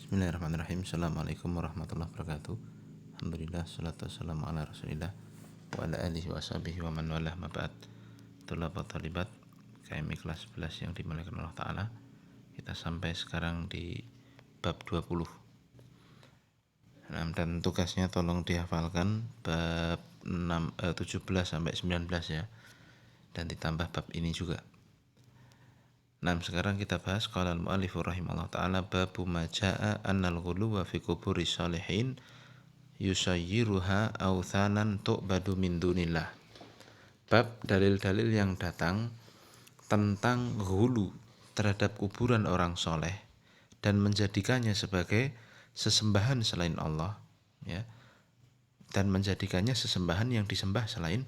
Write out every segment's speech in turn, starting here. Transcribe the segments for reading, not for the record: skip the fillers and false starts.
Bismillahirrahmanirrahim. Assalamualaikum warahmatullahi wabarakatuh. Alhamdulillah, salatu wassalamu ala rasulillah wa ala alihi wa sahbihi wa man walah ma ba'd. Thulabat thalibat KMI kelas 11 yang dimuliakan Allah Ta'ala. Kita sampai sekarang di bab 20. Dan tugasnya tolong dihafalkan bab 17 sampai 19 ya. Dan ditambah bab ini juga. Sekarang kita bahas qala al-mu'allifu rahimahullah ta'ala babu ma jaa'a annal ghuluwa fi quburi shalihin yusayyiruha authanan tu'badu min dunillah. Bab dalil-dalil yang datang tentang ghulu terhadap kuburan orang soleh dan menjadikannya sebagai sesembahan selain Allah, ya, dan menjadikannya sesembahan yang disembah selain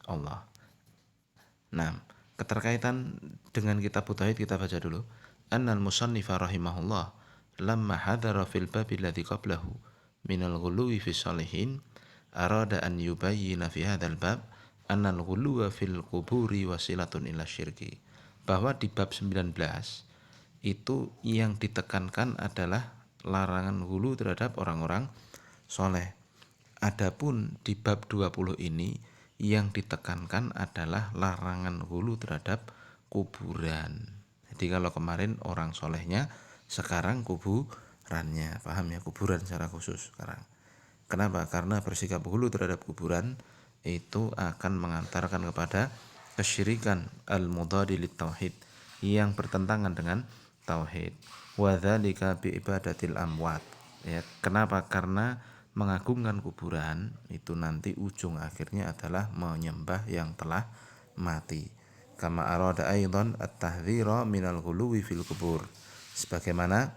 Allah. Keterkaitan dengan kitab Tauhid kita baca dulu. Annal musannifa rahimahullah lamma hadara fil babi alladhi qablahu minal ghuluwi fi shalihin arada an yubayyina fi hadzal bab annal ghuluwa fil quburi wasilatun ila syirki. Bahwa di bab 19 itu yang ditekankan adalah larangan ghulu terhadap orang-orang soleh. Adapun di bab 20 ini yang ditekankan adalah larangan ghulu terhadap kuburan. Jadi kalau kemarin orang solehnya, sekarang kuburannya, paham ya, kuburan secara khusus sekarang. Kenapa? Karena bersikap ghulu terhadap kuburan itu akan mengantarkan kepada kesyirikan al-mudhadi lit tauhid yang bertentangan dengan tauhid. Wa dzalika bi ibadatil amwat. Ya, kenapa? Karena mengagungkan kuburan itu nanti ujung akhirnya adalah menyembah yang telah mati. Kama arada aidan at-tahdhira minal ghuluwi fil kubur. Sebagaimana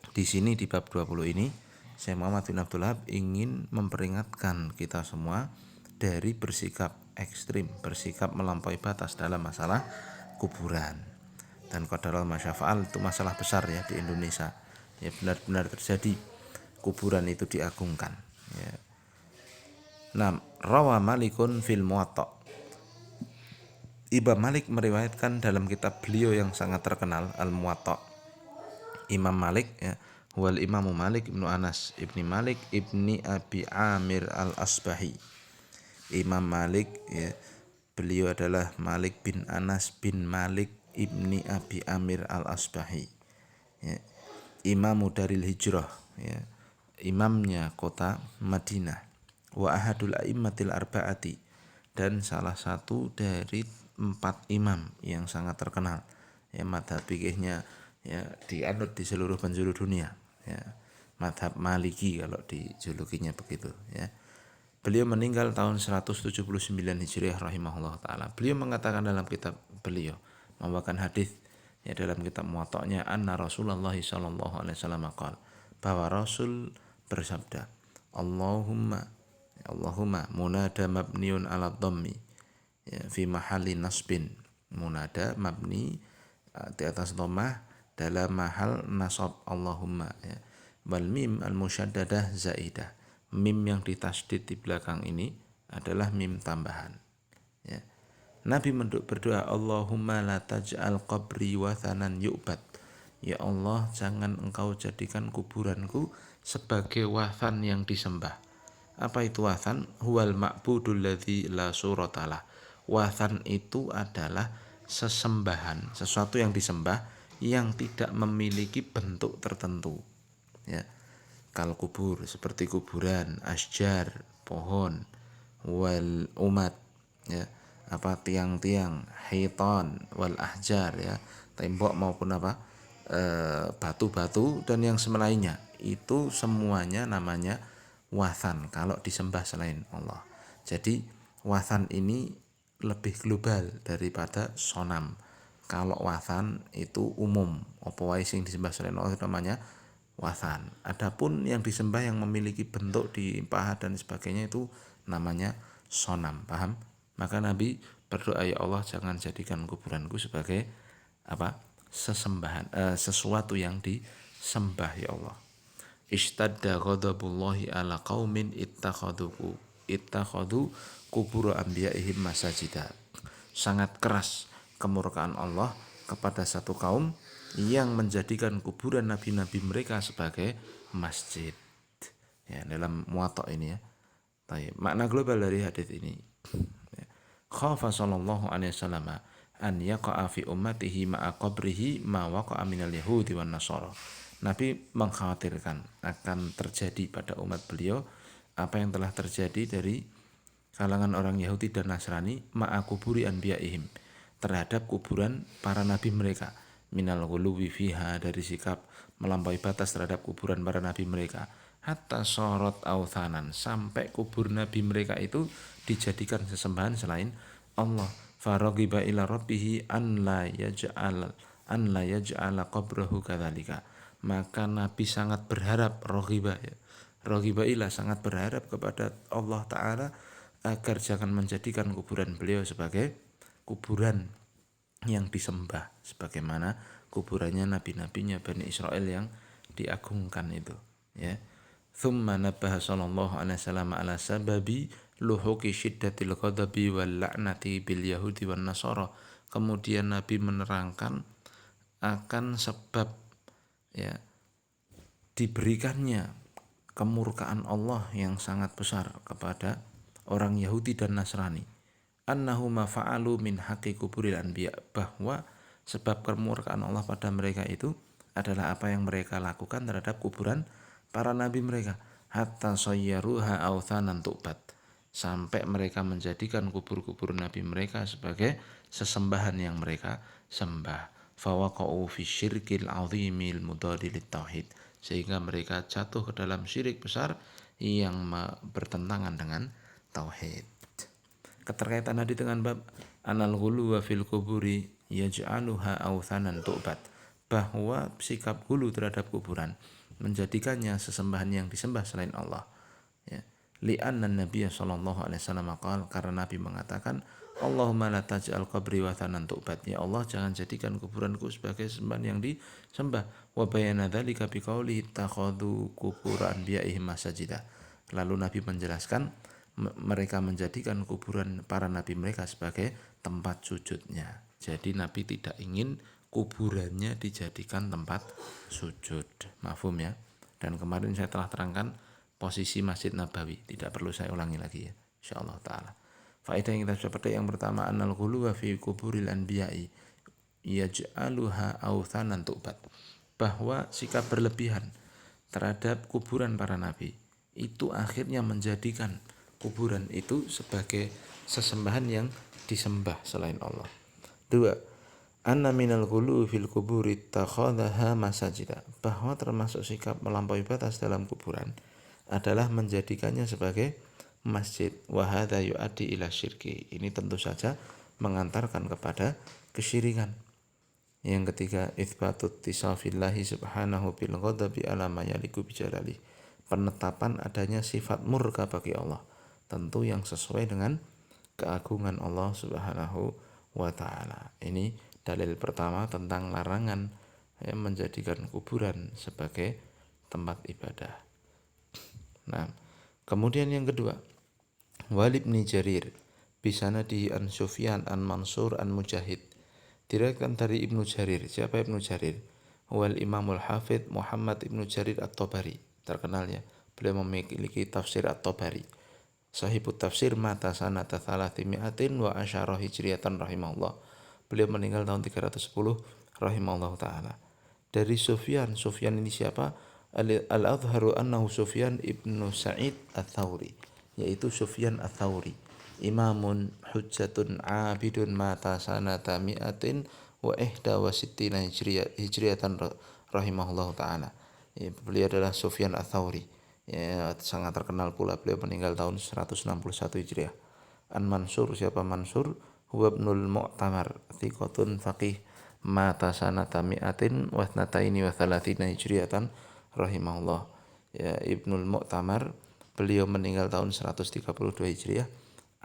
di sini di bab 20 ini Syekh Muhammad bin Abdul Wahab ingin memperingatkan kita semua dari bersikap ekstrim, bersikap melampaui batas dalam masalah kuburan. Dan qadarul masyafa'al itu masalah besar ya di Indonesia. Ya, benar-benar terjadi kuburan itu diagungkan, ya. Rawa Malikun fil Muwatta. Imam Malik meriwayatkan dalam kitab beliau yang sangat terkenal Al-Muwatta. Imam Malik, ya, wal Imamu Malik ibnu Anas ibni Malik ibni Abi Amir al-Asbahi. Imam Malik, ya, beliau adalah Malik bin Anas bin Malik ibni Abi Amir al-Asbahi, ya. Imamu Daril Hijrah, ya, imamnya kota Madinah, wa ahadul a'immatil arba'ati, dan salah satu dari 4 imam yang sangat terkenal, ya, madhab fikihnya ya dianut di seluruh penjuru dunia, ya, madhab Maliki kalau dijulukinya begitu, ya. Beliau meninggal tahun 179 Hijriah rahimahullah ta'ala. Beliau mengatakan dalam kitab beliau, membawakan hadis ya dalam kitab Muwatta'nya, anna Rasulullah sallallahu alaihi wasallam qala, bahwa Rasul bersabda, Allahumma munada mabniun ala dhammi, ya, fi mahalli nasbin. Munada mabni di atas dhammah dalam mahal nasab Allahumma, ya. Wal mim al musyaddadah zaidah. Mim yang ditasdid di belakang ini adalah mim tambahan, ya. Nabi berdoa, Allahumma la taj'al qabri wathanan yu'bad. Ya Allah, jangan engkau jadikan kuburanku sebagai wathan yang disembah. Apa itu wathan? Huwal ma'budul ladzi la suratalah. Wathan itu adalah sesembahan, sesuatu yang disembah yang tidak memiliki bentuk tertentu, ya. Kal kubur, seperti kuburan, asjar, pohon, wal umat, ya, apa tiang-tiang, hiton, wal ahjar, ya, tembok maupun apa batu-batu dan yang semelainnya, itu semuanya namanya wathan kalau disembah selain Allah. Jadi wathan ini lebih global daripada sonam. Kalau wathan itu umum, apa wae sing disembah selain Allah itu namanya wathan. Adapun yang disembah yang memiliki bentuk di paha dan sebagainya itu namanya sonam, paham? Maka Nabi berdoa, ya Allah, jangan jadikan kuburanku sebagai apa? Sesembahan, sesuatu yang disembah, ya Allah. Ishtadda ghadabullahi ala qaumin ittakhadu kubur anbiya'ihim masajida. Sangat keras kemurkaan Allah kepada satu kaum yang menjadikan kuburan nabi-nabi mereka sebagai masjid. Ya, dalam Muwatta ini ya. Baik, makna global dari hadis ini. Ya. Khafa sallallahu alaihi wasallam an yaqa'a fi ummatihi ma'a qabrihi ma waqa'a minal yahudi wan nasara. Nabi mengkhawatirkan akan terjadi pada umat beliau apa yang telah terjadi dari kalangan orang Yahudi dan Nasrani ma'a kuburi anbiya'ihim, terhadap kuburan para nabi mereka, minal ghuluwi fiha, dari sikap melampaui batas terhadap kuburan para nabi mereka, hatta sorot authanan, sampai kubur nabi mereka itu dijadikan sesembahan selain Allah. Faraghiba ila rabbihi an la yaj'ala qabrahu kadzalika. Maka Nabi sangat berharap, raghiba ya. Raghiba ila, sangat berharap kepada Allah Ta'ala agar jangan menjadikan kuburan beliau sebagai kuburan yang disembah sebagaimana kuburannya nabi-nabinya Bani Israel yang diagungkan itu, ya. Thumma nabbaha sallallahu alaihi wasallam ala sababi luhuki syiddatil ghadabi wal la'nati bil yahudi wan nasara. Kemudian Nabi menerangkan akan sebab, ya, diberikannya kemurkaan Allah yang sangat besar kepada orang Yahudi dan Nasrani. Annahu ma fa'alu min haqqi kuburil anbiya, bahwa sebab kemurkaan Allah pada mereka itu adalah apa yang mereka lakukan terhadap kuburan para nabi mereka. Hatta sayyaruha authanan tu'bad, sampai mereka menjadikan kubur-kubur nabi mereka sebagai sesembahan yang mereka sembah. Fawaqa'u fi syirkil azimil mudadilit tauhid, sehingga mereka jatuh ke dalam syirik besar yang bertentangan dengan tauhid. Keterkaitan hadis dengan bab anal ghulu wa fil kuburi yaj'aluha authanan tu'bad, bahwa sikap hulu terhadap kuburan menjadikannya sesembahan yang disembah selain Allah, ya. Li'anna Nabi sallallahu alaihi wasallam qala, karena Nabi mengatakan Allahumma la taj'al qabri wathanan tu'bad, ya Allah jangan jadikan kuburanku sebagai sembahan yang disembah. Wa bayana dzalika biqaulihi takhadhu qubur anbiya'ihim masajida. Lalu Nabi menjelaskan mereka menjadikan kuburan para nabi mereka sebagai tempat sujudnya. Jadi Nabi tidak ingin kuburannya dijadikan tempat sujud. Mafhum ya. Dan kemarin saya telah terangkan posisi Masjid Nabawi, tidak perlu saya ulangi lagi ya, insyaallah taala. Faedah yang kita dapat yang pertama, annal ghuluwa fi kuburil anbiya'i yaj'aluha authanan tu'bad, bahwa sikap berlebihan terhadap kuburan para nabi itu akhirnya menjadikan kuburan itu sebagai sesembahan yang disembah selain Allah. Dua, anna minal ghulu fil kuburi takhadhaha masajida, bahwa termasuk sikap melampaui batas dalam kuburan adalah menjadikannya sebagai masjid. Wa hadza yuaddi ila syirki, ini tentu saja mengantarkan kepada kesyirikan. Yang ketiga, itsbatut tisafillahi subhanahu bil ghadabi ala ma yaliku bijalali, penetapan adanya sifat murka bagi Allah, tentu yang sesuai dengan keagungan Allah Subhanahu wa taala. Ini dalil pertama tentang larangan menjadikan kuburan sebagai tempat ibadah. Nah, kemudian yang kedua, Walid bin Jarir bisanadihi an Sufyan an Mansur an Mujahid, diriwayatkan dari Ibnu Jarir. Siapa Ibnu Jarir? Wal Imamul Hafidh Muhammad Ibnu Jarir At-Tabari, terkenal ya. Beliau memiliki tafsir At-Tabari. Sahibut tafsir mata sanata thalathimi'atin wa asyara hijriyatan rahimahullah. Beliau meninggal tahun 310 rahimahullah ta'ala. Dari Sufyan ini siapa? Al-Adharu annahu Sufyan ibnu Sa'id Ats-Tsauri, yaitu Sufyan Ats-Tsauri, imamun hujjatun abidun mata sanata mi'atin wa ihda wa sittina hijriyatan rahimahullah ta'ala. Beliau adalah Sufyan Ats-Tsauri, ya, sangat terkenal pula. Beliau meninggal tahun 161 Hijriah. An Mansur, siapa Mansur? Huwa ibnul Mu'tamar, thiqatun faqih, mata sanata mi'atin wa thnataini wa thalathina hijriyatan rahimahullah. Ya, Ibnul Mu'tamar, beliau meninggal tahun 132 Hijriah.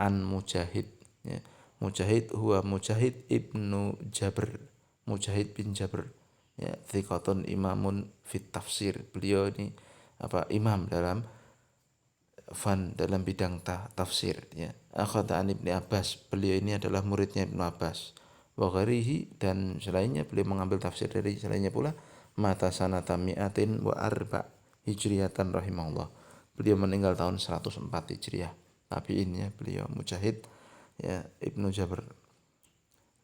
An Mujahid, ya. Mujahid huwa Mujahid ibnu Jabr, Mujahid bin Jabr, ya, thiqatun imamun fit tafsir. Beliau ini imam dalam bidang tafsir, ya. Akhadha an Ibnu Abbas, beliau ini adalah muridnya Ibnu Abbas. wa ghairihi, dan selainnya. Beliau mengambil tafsir dari selainnya pula. Mata sanata mi'atin wa arba hijriyatan rahimahullah. Beliau meninggal tahun 104 hijriah. Tabi'in ya, beliau Mujahid ya, Ibnu Jabr.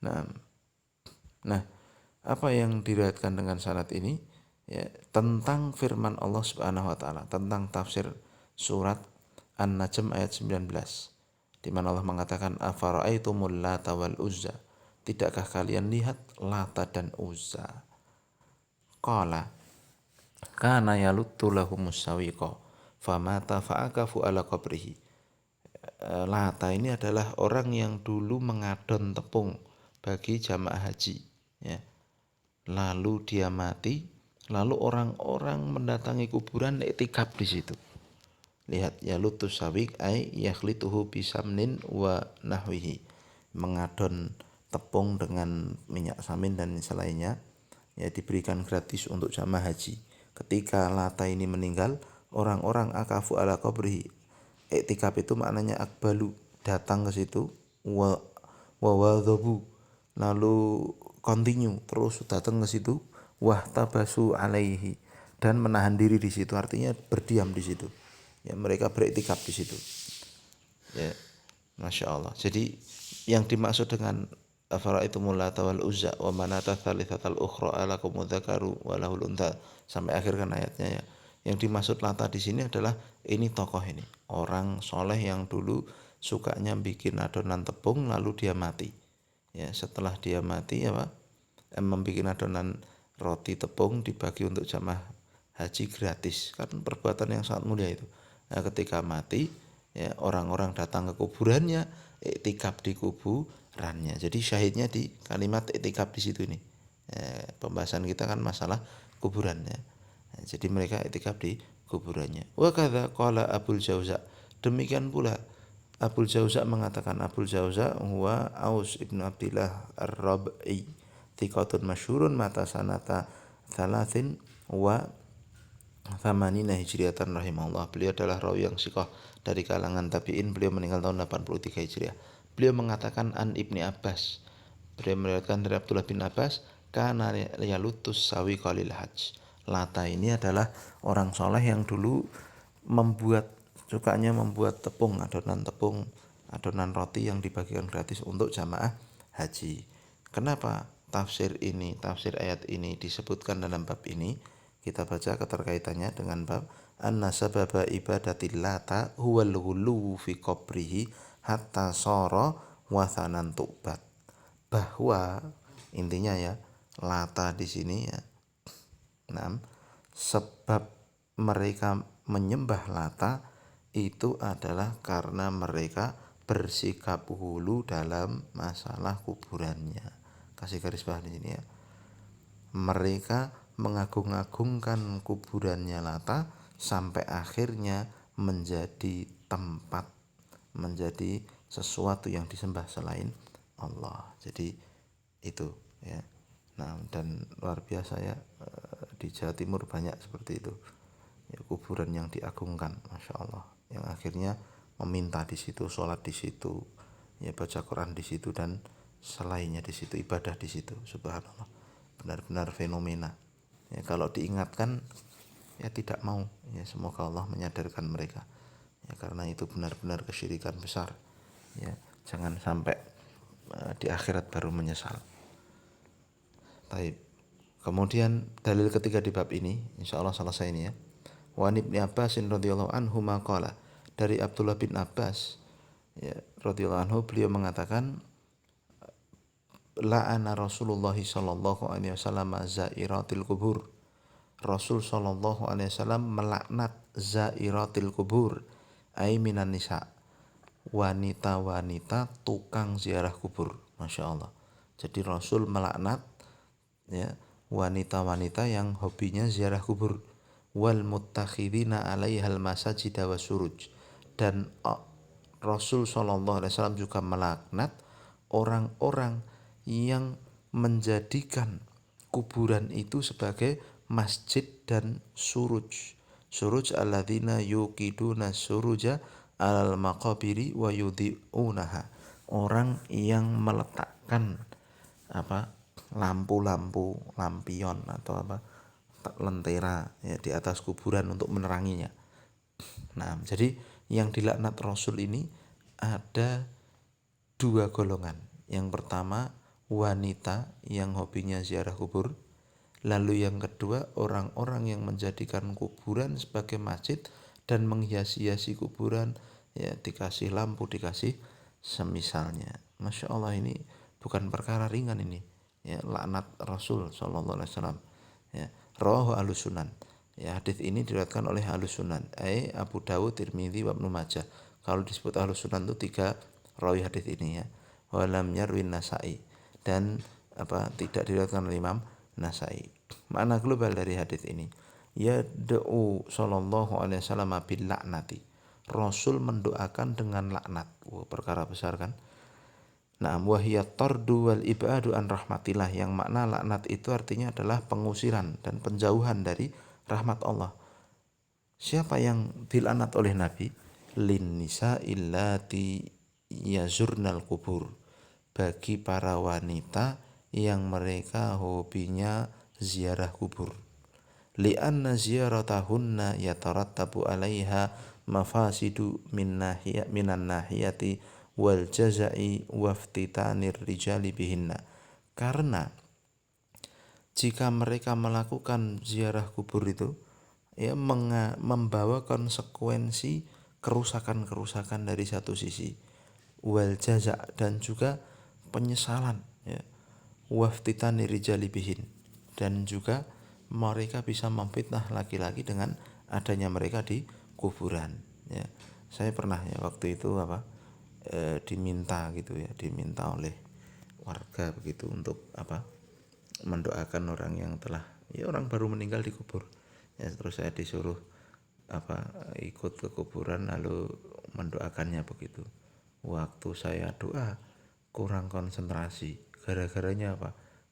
Nah, nah, apa yang diriwayatkan dengan sanad ini ya, tentang firman Allah Subhanahu wa taala, tentang tafsir surat An-Najm ayat 19, di mana Allah mengatakan afara'aitumul lata wal uzza, tidakkah kalian lihat Lata dan Uzza? Qala kana yaluttu lahumus sawiqa famata fa'akafu ala qabrihi. Lata ini adalah orang yang dulu mengadon tepung bagi jamaah haji ya. Lalu dia mati, lalu orang-orang mendatangi kuburan iktikaf di situ. Lihat, yalutus sawiq ay yakhlituhu bisamnin wa nahwihi, mengadon tepung dengan minyak samin dan selainnya ya, diberikan gratis untuk jamaah haji. Ketika Lata ini meninggal, orang-orang akafu ala qabrihi, iktikaf itu maknanya akbalu, datang ke situ, wa wadhabu, lalu continue terus datang ke situ, wahtabasu alaihi, dan menahan diri di situ, artinya berdiam di situ ya, mereka beriktikaf di situ ya. Masya Allah. Jadi yang dimaksud dengan afara'aitumul lata wal uzza wa manata tsalitsatal ukhra alakumudz dzakaru wa lahul untha, sampai akhir kan ayatnya ya. Yang dimaksud Lata di sini adalah ini tokoh ini, orang soleh yang dulu sukanya bikin adonan tepung lalu dia mati ya. Setelah dia mati ya Pak, membuat adonan roti tepung dibagi untuk jamaah haji gratis, kan perbuatan yang sangat mulia itu. Nah, ketika mati ya, orang-orang datang ke kuburannya, iktikaf di kuburannya. Jadi syahidnya di kalimat iktikaf di situ nih. Pembahasan kita kan masalah kuburannya. Nah, jadi mereka iktikaf di kuburannya. Wa kadza qala Abul Jauza. Demikian pula Abul Jauza mengatakan, Abul Jauza huwa Aus ibnu Abdillah Ar-Rab'i, thiqatun masyhurun mata sanata thalathin wa thamanina hijriyatan rahimahullah. Beliau adalah rawi yang siqah dari kalangan tabi'in. Beliau meninggal tahun 83 hijriah. Beliau mengatakan an Ibni Abbas, beliau meriwayatkan dari Abdullah bin Abbas, kana yalutus sawiqa lil hajj. Lata ini adalah orang soleh yang dulu sukanya membuat tepung, adonan roti yang dibagikan gratis untuk jamaah haji. Kenapa tafsir ayat ini disebutkan dalam bab ini? Kita baca keterkaitannya dengan bab anna sababa ibadatil lata huwal ghuluwu fi qabrihi hatta sara wathanan tu'bad. Bahwa intinya ya, Lata di sini ya, sebab mereka menyembah Lata itu adalah karena mereka bersikap hulu dalam masalah kuburannya. Kasih garis bawah di sini ya. Mereka mengagung-agungkan kuburannya Lata sampai akhirnya menjadi tempat, menjadi sesuatu yang disembah selain Allah. Jadi itu ya. Nah, dan luar biasa ya, di Jawa Timur banyak seperti itu ya, kuburan yang diagungkan, masya Allah, yang akhirnya meminta di situ, sholat di situ ya, baca Quran di situ dan selainnya di situ, ibadah di situ. Subhanallah, benar-benar fenomena ya, kalau diingatkan ya tidak mau ya. Semoga Allah menyadarkan mereka ya, karena itu benar-benar kesyirikan besar ya. Jangan sampai di akhirat baru menyesal. Taib. Kemudian dalil ketiga di bab ini, insya Allah selesai ini ya. Wa Ibni Abbas radhiyallahu anhu maqala, dari Abdullah bin Abbas ya radhiyallahu anhu, beliau mengatakan la'ana Rasulullah sallallahu alaihi wasallam zairatil kubur. Rasul sallallahu alaihi wasallam melaknat zairatil kubur, ai minan nisa, wanita-wanita tukang ziarah kubur. Masya Allah. Jadi Rasul melaknat ya, wanita-wanita yang hobinya ziarah kubur, wal muttakhidina alaihal masajid wa suruj, dan Rasul sallallahu alaihi wasallam juga melaknat orang-orang yang menjadikan kuburan itu sebagai masjid dan suruj. Suruj alladzina yuqiduna suruja alal maqabiri wa yudhi'unaha, orang yang meletakkan apa lampu-lampu lampion atau apa lentera ya di atas kuburan untuk meneranginya. Nah, jadi yang dilaknat Rasul ini ada dua golongan. Yang pertama wanita yang hobinya ziarah kubur. Lalu yang kedua orang-orang yang menjadikan kuburan sebagai masjid dan menghias-hiasi kuburan ya dikasih lampu, dikasih semisalnya. Masya Allah, ini bukan perkara ringan ini. Ya, laknat Rasul Shallallahu Alaihi Wasallam. Ya, rawahu Ahlus Sunan. Ya, hadis ini diriwayatkan oleh Ahlus Sunan. Abu Dawud, Tirmidzi, wa Ibnu Majah. Kalau disebut Ahlus Sunan itu tiga rawi hadis ini ya. Walam yarwin Nasai, dan tidak diriwayatkan oleh Imam Nasai. Makna global dari hadis ini, ya doa sallallahu alaihi wasallam bil laknati. Rasul mendoakan dengan laknat. Perkara besar kan? Nah, wahiyat tardu wal ibadu an rahmatillah, yang makna laknat itu artinya adalah pengusiran dan penjauhan dari rahmat Allah. Siapa yang dilaknat oleh Nabi? Lin nisa illati yazurnal kubur, bagi para wanita yang mereka hobinya ziarah kubur. Li'anna ziyaratahunna yatarattabu 'alaiha mafasidu minan nahiyati wal jaza'i waftitanir rijali bihinna. Karena jika mereka melakukan ziarah kubur itu ya membawa konsekuensi kerusakan-kerusakan dari satu sisi, wal jaza, dan juga penyesalan ya, waftitani rijali bihin, dan juga mereka bisa memfitnah laki-laki dengan adanya mereka di kuburan ya. Saya pernah ya waktu itu diminta gitu ya, diminta oleh warga begitu untuk mendoakan orang yang telah orang baru meninggal di kubur ya. Terus saya disuruh ikut ke kuburan lalu mendoakannya begitu. Waktu saya doa kurang konsentrasi, gara-garanya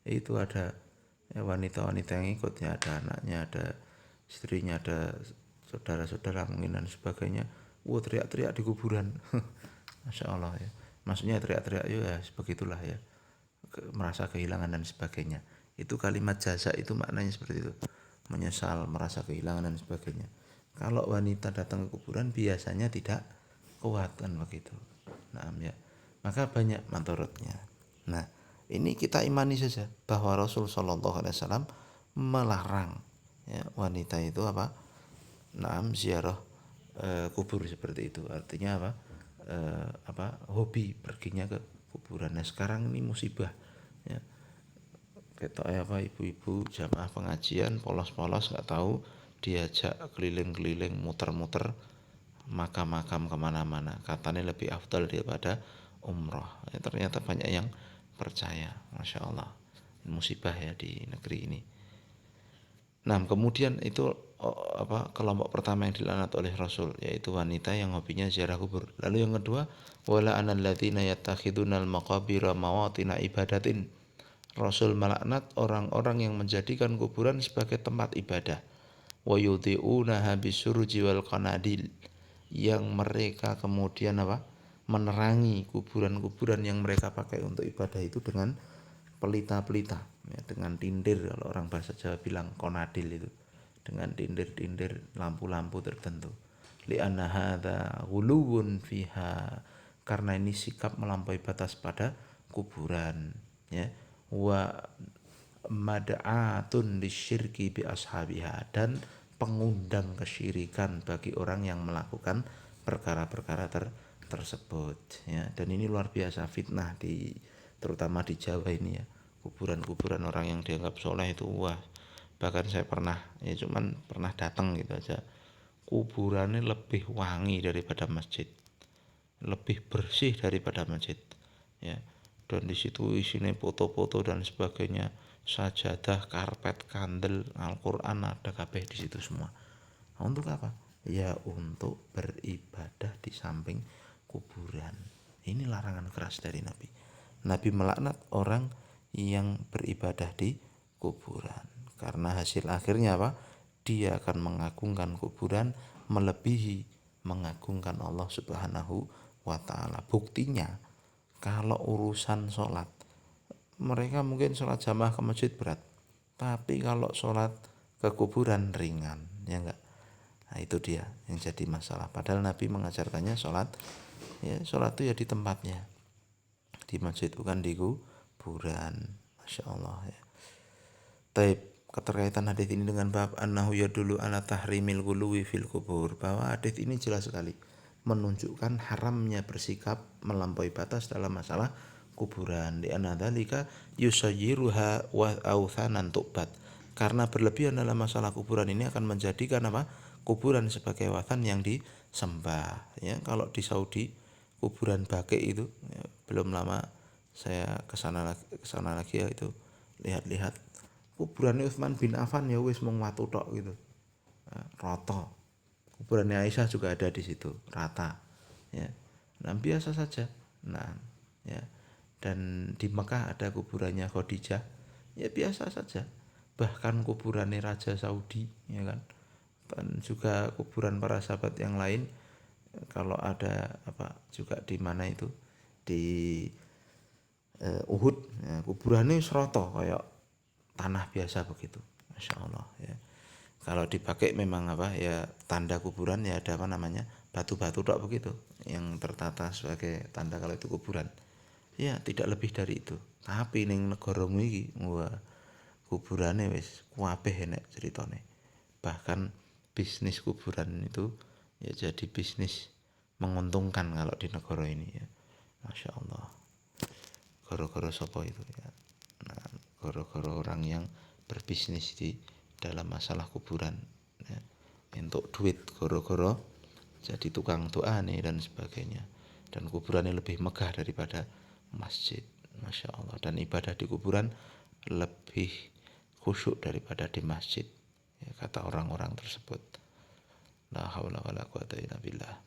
itu ada wanita-wanita yang ikutnya, ada anaknya, ada istrinya, ada saudara-saudara mungkin dan sebagainya. Teriak-teriak di kuburan. Masya Allah ya. Maksudnya teriak-teriak ya begitulah ya, merasa kehilangan dan sebagainya. Itu kalimat jaza itu maknanya seperti itu, menyesal, merasa kehilangan dan sebagainya. Kalau wanita datang ke kuburan biasanya tidak kuat kan begitu. Nah ya, maka banyak madharatnya. Nah, ini kita imani saja bahwa Rasul Shallallahu Alaihi Wasallam melarang ya, wanita itu ziarah kubur seperti itu. Artinya hobi perginya ke kuburan. Nah, sekarang ini musibah ya. Kayak ibu-ibu jamaah pengajian polos-polos nggak tahu, diajak keliling-keliling muter-muter makam-makam kemana-mana, katanya lebih afdal daripada umroh ya. Ternyata banyak yang percaya. Masya Allah, musibah ya di negeri ini. Nah, kemudian itu kelompok pertama yang dilaknat oleh Rasul, yaitu wanita yang hobinya ziarah kubur. Lalu yang kedua, wala anal ladzina yattakhidunal maqabira mawatina ibadatin. Rasul melaknat orang-orang yang menjadikan kuburan sebagai tempat ibadah. Wa yudhi'unaha bisurji wal qanadil, yang mereka kemudian menerangi kuburan-kuburan yang mereka pakai untuk ibadah itu dengan pelita-pelita ya, dengan tindir, kalau orang bahasa Jawa bilang konadil itu, dengan tindir-tindir lampu-lampu tertentu. Li'anna hadza ghuluwun fiha, karena ini sikap melampaui batas pada kuburan ya. Wa mad'atun lisyirki bi ashabiha, dan pengundang kesyirikan bagi orang yang melakukan perkara-perkara tersebut ya. Dan ini luar biasa fitnah terutama di Jawa ini ya. Kuburan-kuburan orang yang dianggap soleh itu bahkan saya pernah datang gitu aja, kuburannya lebih wangi daripada masjid, lebih bersih daripada masjid ya. Dan di situ isinya foto-foto dan sebagainya, sajadah, karpet, kandel, Al-Quran ada kabeh di situ semua. Untuk apa? Ya untuk beribadah di samping kuburan. Ini larangan keras dari Nabi. Nabi melaknat orang yang beribadah di kuburan, karena hasil akhirnya dia akan mengagungkan kuburan melebihi mengagungkan Allah Subhanahu wa taala. Buktinya kalau urusan sholat, mereka mungkin sholat jamaah ke masjid berat, tapi kalau sholat ke kuburan ringan, ya enggak. Nah itu dia yang jadi masalah. Padahal Nabi mengajarkannya sholat, ya sholat itu ya di tempatnya, di masjid bukan di kuburan. Masya Allah ya. Taib, keterkaitan hadis ini dengan bab annahu yadullu ala tahrimil ghuluwi fil kubur, bahwa hadis ini jelas sekali menunjukkan haramnya bersikap melampaui batas dalam masalah kuburan. Di anadzalika yusayyiruha wa authanan tu'bad, karena berlebihan dalam masalah kuburan ini akan menjadikan apa? Kuburan sebagai wathan yang disembah. Ya, kalau di Saudi kuburan Baqi itu ya, belum lama saya kesana lagi ya, itu lihat-lihat kuburannya Utsman bin Affan ya wis mung watu tok gitu. Rata. Kuburannya Aisyah juga ada di situ, rata. Ya. Nah, biasa saja. Nah, ya. Dan di Mekah ada kuburannya Khadijah. Ya biasa saja. Bahkan kuburannya Raja Saudi, ya kan. Dan juga kuburan para sahabat yang lain, kalau ada apa juga di mana itu di Uhud, ya, kuburannya seroto kayak tanah biasa begitu, masya Allah ya. Kalau dipakai memang apa ya, tanda kuburan ya ada apa namanya, batu-batu tok begitu yang tertata sebagai tanda kalau itu kuburan, ya tidak lebih dari itu. Tapi ning negaramu iki wah kuburane wis kuwabeh enek ceritane. Bahkan bisnis kuburan itu ya jadi bisnis menguntungkan kalau di negara ini ya, masya Allah. Gara-gara sapa itu ya, nah gara-gara orang yang berbisnis di dalam masalah kuburan ya, untuk duit, gara-gara jadi tukang doa nih dan sebagainya, dan kuburannya lebih megah daripada masjid, masya Allah. Dan ibadah di kuburan lebih khusyuk daripada di masjid ya, kata orang-orang tersebut. La haula wala quwata illa billah.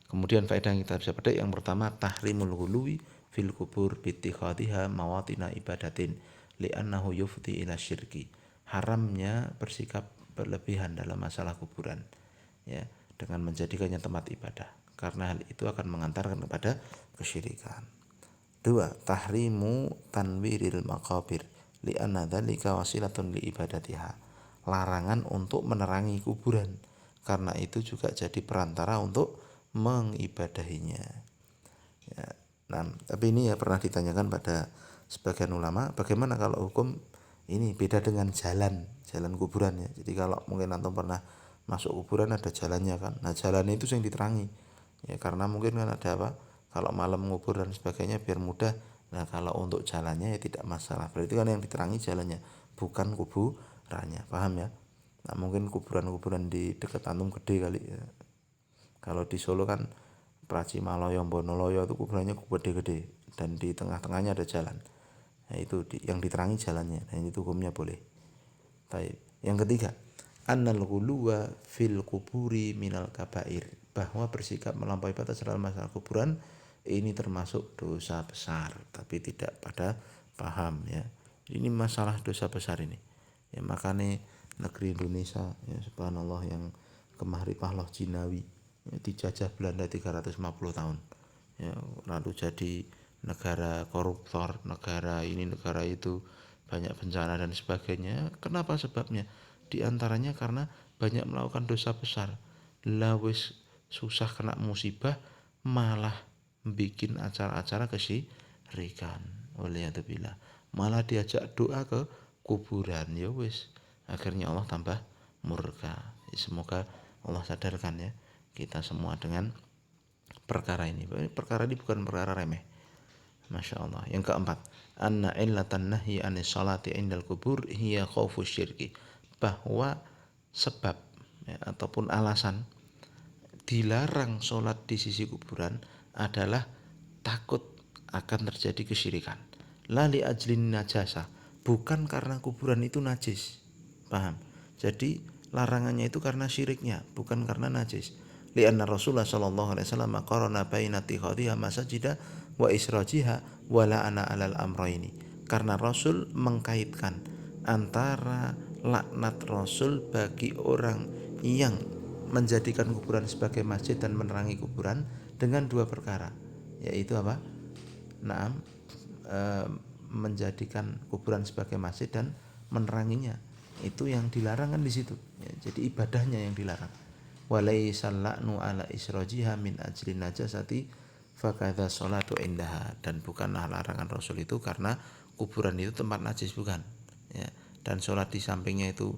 Kemudian faedah yang kita bisa petik, yang pertama tahrimul ghuluwi fil kubur bittikhadhiha mawatina ibadatin li'annahu yufdi ila syirki. Haramnya bersikap berlebihan dalam masalah kuburan ya, dengan menjadikannya tempat ibadah, karena hal itu akan mengantarkan kepada kesyirikan. Dua, tahrimu tanwiril maqabir li'anna dzalika wasilatun li ibadatiha. Larangan untuk menerangi kuburan, karena itu juga jadi perantara untuk mengibadahinya. Ya. Nah, tapi ini ya pernah ditanyakan pada sebagian ulama, bagaimana kalau hukum ini beda dengan jalan kuburan ya. Jadi kalau mungkin antum pernah masuk kuburan ada jalannya kan. Nah, jalannya itu yang diterangi. Ya karena mungkin kan ada apa? Kalau malam ngubur dan sebagainya biar mudah. Nah, kalau untuk jalannya ya tidak masalah. Berarti kan yang diterangi jalannya, bukan kuburannya. Paham ya? Nah, mungkin kuburan-kuburan di dekat antum gede kali ya. Kalau di Solo kan Pracimaloyo, Bonoloyo itu kuburannya gede-gede dan di tengah-tengahnya ada jalan. Nah, itu yang diterangi jalannya. Nah, itu hukumnya boleh. Baik. Yang ketiga, annal ghuluwa fil kuburi minal kabair, bahwa bersikap melampaui batas dalam masalah kuburan ini termasuk dosa besar, tapi tidak pada paham ya. Ini masalah dosa besar ini. Ya makanya negeri Indonesia ya subhanallah yang kemari Pahloh Jinawi ya, dijajah Belanda 350 tahun. Ya, lalu jadi negara koruptor, negara ini negara itu, banyak bencana dan sebagainya. Kenapa sebabnya? Di antaranya karena banyak melakukan dosa besar. Lah wis susah kena musibah malah bikin acara-acara kesyirikan. Waliyadzubillah. Malah diajak doa ke kuburan. Ya wis akhirnya Allah tambah murka. Semoga Allah sadarkan ya kita semua dengan perkara ini. Perkara ini bukan perkara remeh. Masya Allah. Yang keempat, anna illatan nahyi anis salati indal kubur hiya khawfu syirki, bahwa sebab ya, ataupun alasan dilarang sholat di sisi kuburan adalah takut akan terjadi kesyirikan. Lali ajlin najasa, bukan karena kuburan itu najis. Paham? Jadi larangannya itu karena syiriknya, bukan karena najis. Lianna Rasulullah sallallahu alaihi wasallam qarana baina tikhadhiha masajida wa israjiha wala ana alal amraini. Karena Rasul mengkaitkan antara laknat Rasul bagi orang yang menjadikan kuburan sebagai masjid dan menerangi kuburan dengan dua perkara, yaitu apa? Naam, menjadikan kuburan sebagai masjid dan meneranginya, itu yang dilarang kan di situ ya, jadi ibadahnya yang dilarang. Walaisal la'nu ala isrojiha min ajli najasati fakadha sholatu indaha, dan bukanlah larangan Rasul itu karena kuburan itu tempat najis, bukan ya. Dan sholat di sampingnya itu,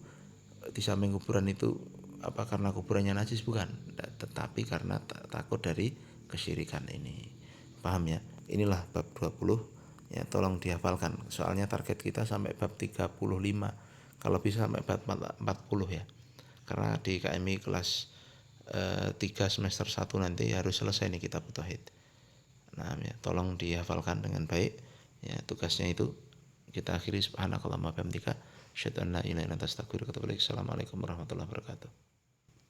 di samping kuburan itu apa karena kuburannya najis, bukan, tetapi karena takut dari kesyirikan ini. Paham ya? Inilah bab 20 ya, tolong dihafalkan. Soalnya target kita sampai bab 35. Kalau bisa sampai bab 40 ya. Karena di KMI kelas 3 semester 1 nanti harus selesai nih kitab tauhid. Nah, ya, tolong dihafalkan dengan baik. Ya, tugasnya itu kita akhiri subhanakallahumma wa bihamdika asyhadu an la ilaha illa anta astaghfiruka wa atubu ilaik. Assalamualaikum warahmatullahi wabarakatuh.